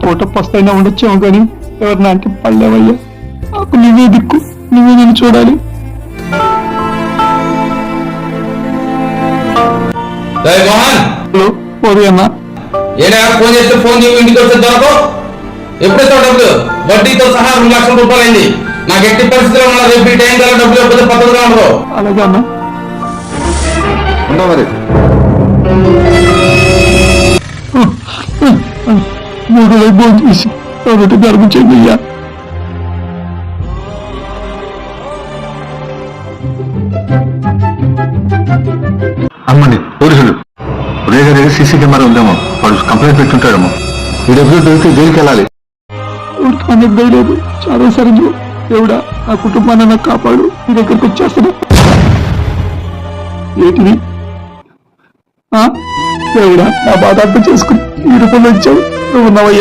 పూట పస్తైనా ఉండొచ్చాము కానీ ఎవరినా అంటే పడలేవయ్యా. నాకు నువ్వే దిక్కు, నువ్వే నేను చూడాలి. హలో పోదు అన్నా. ఏడా ఫోన్ చేస్తే ఫోన్ ఇంటికి వచ్చే దొరకవు. ఎప్పుడైతే డబ్బులు వడ్డీతో సహా 2 లక్షల రూపాయలు అయింది. నాకు ఎట్టి పరిస్థితిలో ఉన్న రేపు ఈ టైం కల్లా డబ్బులు ఎప్పుడు పద్ధతిగా ఉండవు. అలాగే అన్నా. మరి మూడు వైపు తీసి ఒకటి ధర్మం చెయ్యయ్యా. అమ్మండి పోలీసులు ఉదయ గారి దగ్గర సీసీ కెమెరా ఉందేమో, వాడు కంప్లైంట్ పెట్టుంటాడేమో. ఈ డబ్బులు దొరికి జైలుకి వెళ్ళాలి. ఎవరికి అనేది లేదు. చాలా సరిగ్గా దేవుడా నా కుటుంబాన్ని నాకు కాపాడు. నీ దగ్గరకు వచ్చేస్తున్నా. ఏంటిది? దేవుడా నా బాధ అర్థం చేసుకుని ఈ రూపంలో ఇచ్చావు. నువ్వు ఉన్నావయ్యా.